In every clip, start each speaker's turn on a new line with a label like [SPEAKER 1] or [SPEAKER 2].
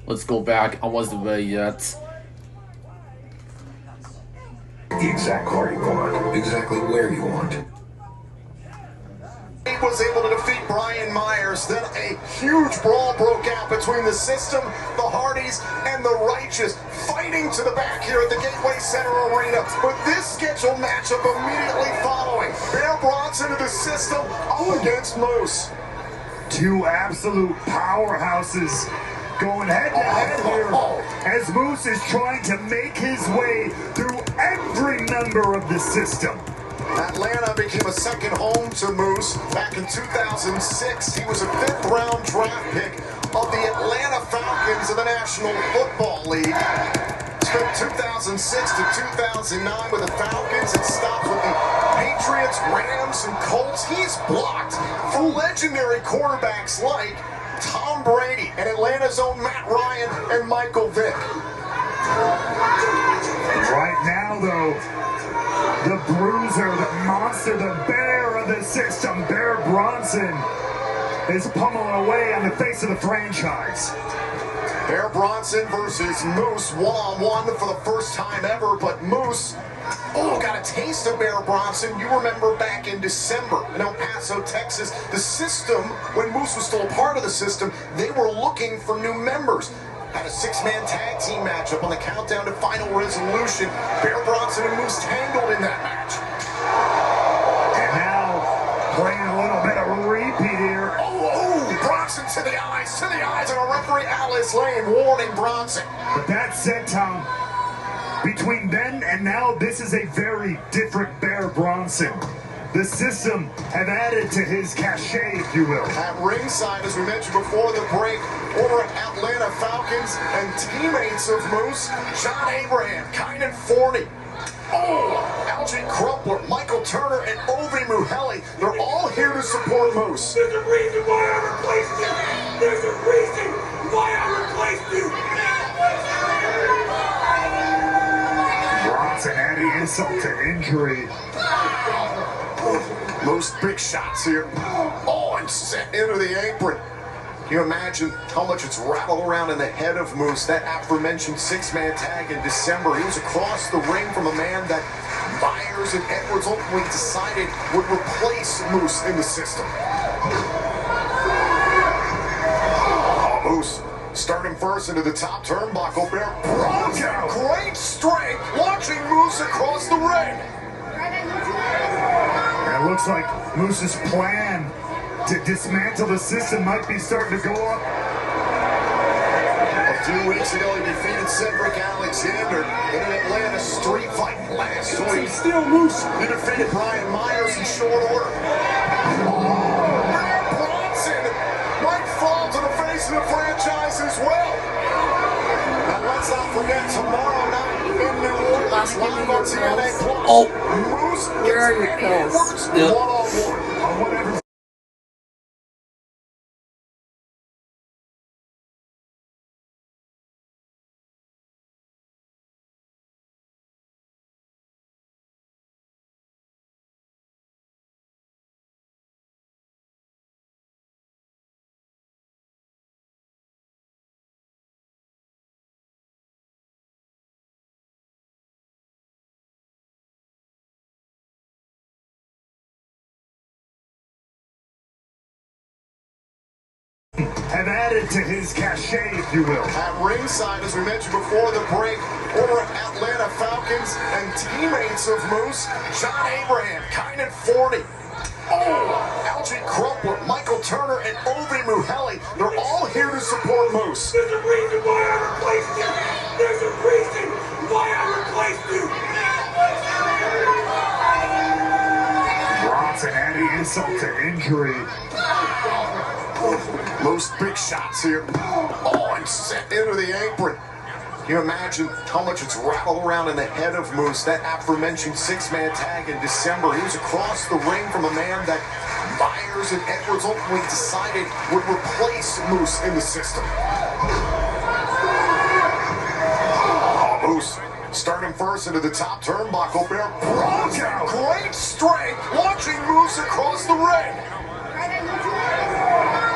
[SPEAKER 1] Let's go back. I wasn't there yet.
[SPEAKER 2] The exact car you want, exactly where you want.
[SPEAKER 3] He was able to defeat Brian Myers. Then a huge brawl broke out between the System, the Hardys, and the Righteous, fighting to the back here at the Gateway Center Arena. But this scheduled matchup immediately following. Bear Bronson of the System up against Moose.
[SPEAKER 4] Two absolute powerhouses going head-to-head here as Moose is trying to make his way through every member of the System.
[SPEAKER 3] Atlanta became a second home to Moose back in 2006. He was a fifth-round draft pick of the Atlanta Falcons of the National Football League. Spent 2006 to 2009 with the Falcons and stopped with the Patriots, Rams, and Colts. He's blocked for legendary quarterbacks like Tom Brady and Atlanta's own Matt Ryan and Michael Vick.
[SPEAKER 4] Right now, though, the bruiser, the monster, the bear of the System, Bear Bronson, is pummeling away on the face of the franchise.
[SPEAKER 3] Bear Bronson versus Moose one-on-one for the first time ever, but Moose got a taste of Bear Bronson. You remember back in December in El Paso, Texas, the System, when Moose was still a part of the System, they were looking for new members. Had a six-man tag team matchup on the countdown to final resolution. Bear Bronson and Moose tangled in that match.
[SPEAKER 4] And now, playing a little bit of repeat here.
[SPEAKER 3] Bronson to the eyes, and a referee, Alice Lane, warning Bronson.
[SPEAKER 4] But that said, Tom, between then and now, this is a very different Bear Bronson. The System have added to his cachet, if you will.
[SPEAKER 3] At ringside, as we mentioned before the break, over at Atlanta Falcons and teammates of Moose, John Abraham, Kynan Forney, Algie Crumpler, Michael Turner, and Ovi Muheli. They're all here to support Moose.
[SPEAKER 5] There's a reason why I replaced you. There's a reason why I replaced you.
[SPEAKER 4] Bronson adding insult to injury.
[SPEAKER 3] Moose big shots here. And set into the apron. Can you imagine how much it's rattled around in the head of Moose? That aforementioned six-man tag in December. He was across the ring from a man that Myers and Edwards ultimately decided would replace Moose in the System. Moose starting first into the top turnbuckle. Bear Bronson, great strength, launching Moose across the ring.
[SPEAKER 4] And it looks like Moose's plan to dismantle the System might be starting to go up.
[SPEAKER 3] A few weeks ago, he defeated Cedric Alexander in an Atlanta street fight last week.
[SPEAKER 5] Still Moose.
[SPEAKER 3] He defeated Brian Myers in short order. Bear Bronson might fall to the face of the franchise as well. And let's not forget, tomorrow night in New Orleans, live on TNA Plus, Moose
[SPEAKER 6] where are
[SPEAKER 3] gets
[SPEAKER 6] your
[SPEAKER 3] Eddie
[SPEAKER 6] pills?
[SPEAKER 3] Edwards one-on-one.
[SPEAKER 4] Whatever. Have added to his cachet, if you will.
[SPEAKER 3] At ringside, as we mentioned before the break, over at Atlanta Falcons and teammates of Moose, John Abraham, Kynan Forney, Algie Crumpler, Michael Turner, and Ovi Muheli. They're all here to support Moose.
[SPEAKER 5] There's a reason why I replaced you. There's a reason why I replaced you.
[SPEAKER 4] Bronson adding insult to injury.
[SPEAKER 3] Moose big shots here. And set into the apron. Can you imagine how much it's rattled around in the head of Moose? That aforementioned six-man tag in December. He was across the ring from a man that Myers and Edwards ultimately decided would replace Moose in the System. Moose starting first into the top turnbuckle. Bear Bronson, great strength, launching Moose across the ring.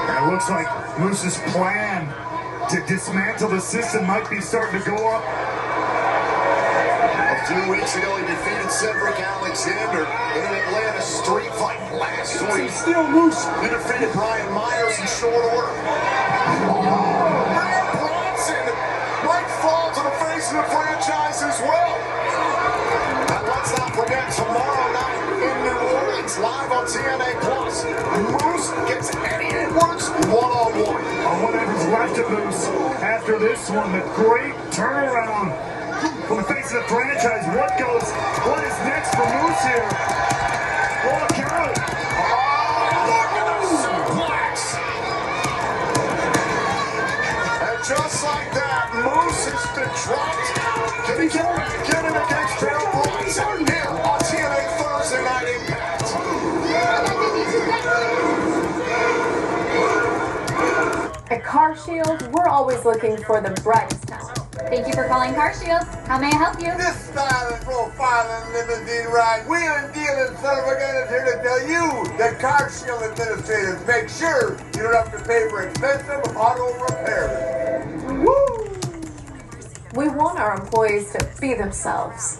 [SPEAKER 4] And it looks like Moose's plan to dismantle the system might be starting to go up.
[SPEAKER 3] A few weeks ago, he defeated Cedric Alexander in an Atlanta street fight. Last week, he defeated Brian Myers in short order. Bear Bronson might fall to the face of the franchise as well. And let's not forget, tomorrow night in New Orleans, live on TNA+, Moose gets Eddie Edwards one-on-one.
[SPEAKER 4] Whatever's left of Moose after this one, the great turnaround from the face of the franchise. What is next for Moose here? Look out!
[SPEAKER 3] Look at the suplex! And just like that, Moose has been dropped. Can he get back in it against Bear Bronson here on TNA Thursday Night Impact?
[SPEAKER 6] At Car Shield, we're always looking for the brightest talent.
[SPEAKER 7] Thank you for calling Car Shield. How may I help you?
[SPEAKER 8] This style and profiling limousine ride, wheeling, dealing son of a gun is here to tell you that Car Shield administrators make sure you don't have to pay for expensive auto repairs.
[SPEAKER 6] Woo! We want our employees to be themselves.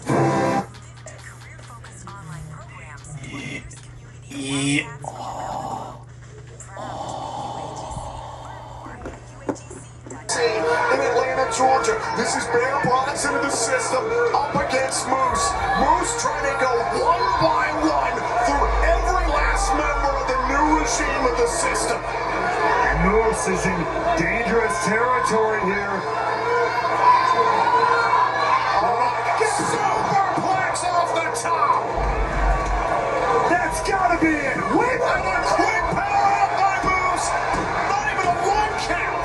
[SPEAKER 3] In Atlanta, Georgia, this is Bear Bronson in the system up against Moose. Moose trying to go one by one through every last member of the new regime of the system.
[SPEAKER 4] Moose is in dangerous territory here.
[SPEAKER 3] Superplex off the top.
[SPEAKER 4] That's gotta be it. Wait,
[SPEAKER 3] And a quick power up by Moose. Not even a one count.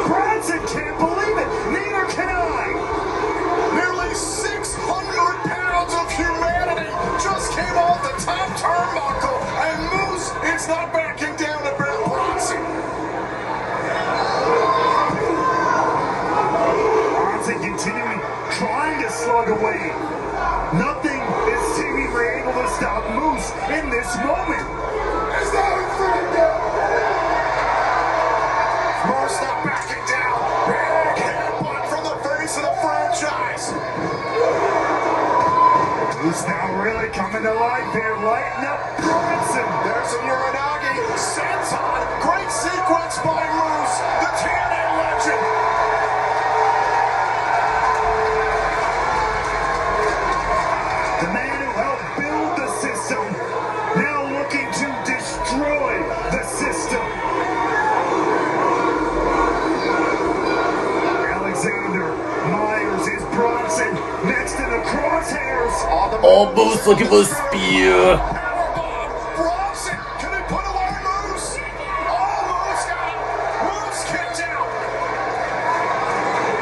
[SPEAKER 4] Bronson can't believe it. Neither can I.
[SPEAKER 3] Nearly 600 pounds of humanity just came off the top turnbuckle, and Moose is not backing down to Bear Bronson.
[SPEAKER 4] Bronson continuing trying to slug away. Nothing is seemingly able to stop Moose in this moment.
[SPEAKER 8] It's not a free day.
[SPEAKER 3] Moose not backing down. Big headbutt from the face of the franchise.
[SPEAKER 4] Moose now really coming to life here, lighting up Bronson.
[SPEAKER 3] There's a Uranagi. Senton. Great sequence by Moose, the TNA legend.
[SPEAKER 4] The man who helped build the system, now looking to destroy the system. Alexander Myers is Bronson next in the crosshairs.
[SPEAKER 1] Oh, Moose looking for a spear.
[SPEAKER 3] Powerbomb. Bronson. Can he put away Moose? Oh, Moose got him. Moose kicked out.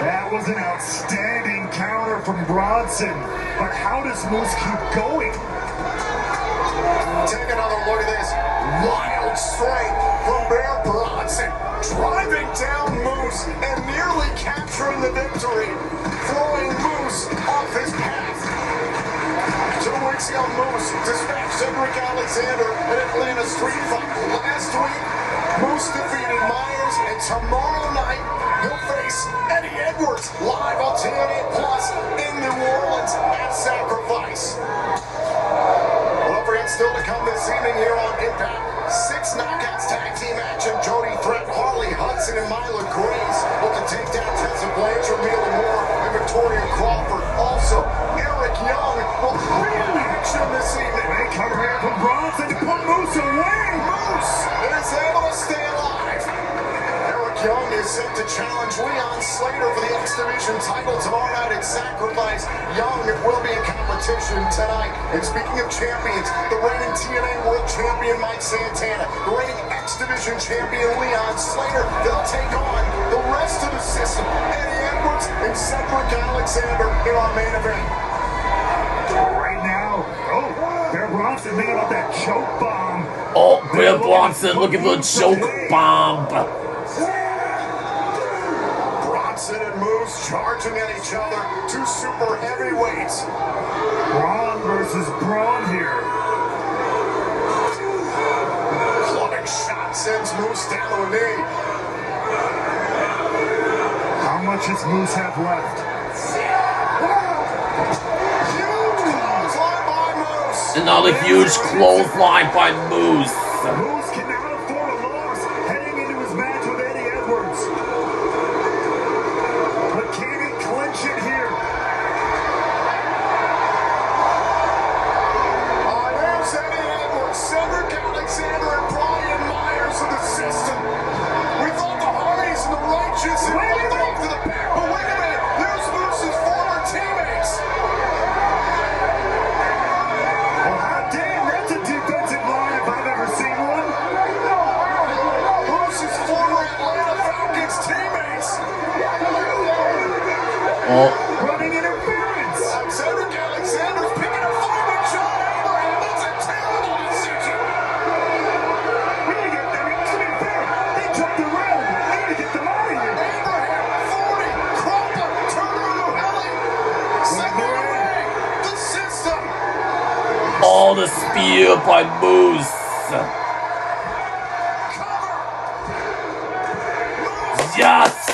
[SPEAKER 4] That was an outstanding counter from Bronson. But how does Moose keep going?
[SPEAKER 3] Take another look at this. Wild strength from Bear Bronson. Driving down Moose and nearly capturing the victory. Throwing Moose off his path. 2 weeks ago, Moose dispatched Cedric Alexander in Atlanta street fight. Last week, Moose defeated Myers, and tomorrow night, he'll face Eddie Edwards live on TNA Plus in New Orleans at Sacrifice. Well, don't forget, still to come this evening here on Impact. 6 knockouts tag team action. Jody Threat, Harley Hudson, and Myla Grace look to take down Tessa Blanchard, Mila Moore, and Victoria Crawford. Also, Eric Young will be in action this evening.
[SPEAKER 4] They come here from Bronson to put Moose away.
[SPEAKER 3] Moose is able to stay alive. Eric Young is set to challenge Leon Slater for the X Division title tomorrow night at Sacrifice. Young will be in competition tonight. And speaking of champions, the reigning TNA World Champion Mike Santana, the reigning X Division Champion Leon Slater, they'll take on the rest of the system. Eddie Edwards and Cedric Alexander in our main event.
[SPEAKER 4] Right now, Bear Bronson thinking about that choke bomb.
[SPEAKER 1] Oh, Bear Bronson looking for a choke bomb.
[SPEAKER 3] Bronson and Moose charging at each other. 2 super heavyweights.
[SPEAKER 4] Braun versus Braun here.
[SPEAKER 3] Clubbing shot sends Moose down to a knee.
[SPEAKER 4] much does Moose have left?
[SPEAKER 1] Another huge clothesline by Moose.
[SPEAKER 4] Moose can now afford a loss heading into his match with Eddie Edwards. But can he clinch it here?
[SPEAKER 3] There's Eddie Edwards, Cedric Alexander, and Brian Myers of the system. We thought the Hardys and the Righteous had run them off to the back, but wait a minute, there's Moose's former teammates.
[SPEAKER 4] Well, hot damn, that's a defensive line if I've ever seen one.
[SPEAKER 3] Moose's former Atlanta Falcons teammates.
[SPEAKER 1] Oh,
[SPEAKER 4] Running interference.
[SPEAKER 3] Cedric Alexander's picking a fight with John Abraham. That's a terrible decision.
[SPEAKER 4] We need to get them. To be fair, they jumped around. We need to get them out of here.
[SPEAKER 3] Abraham, 40, Cropper, Turner, Luhelli. Second away, the system.
[SPEAKER 1] all the spear by Moose.
[SPEAKER 3] Cover.
[SPEAKER 1] Yes!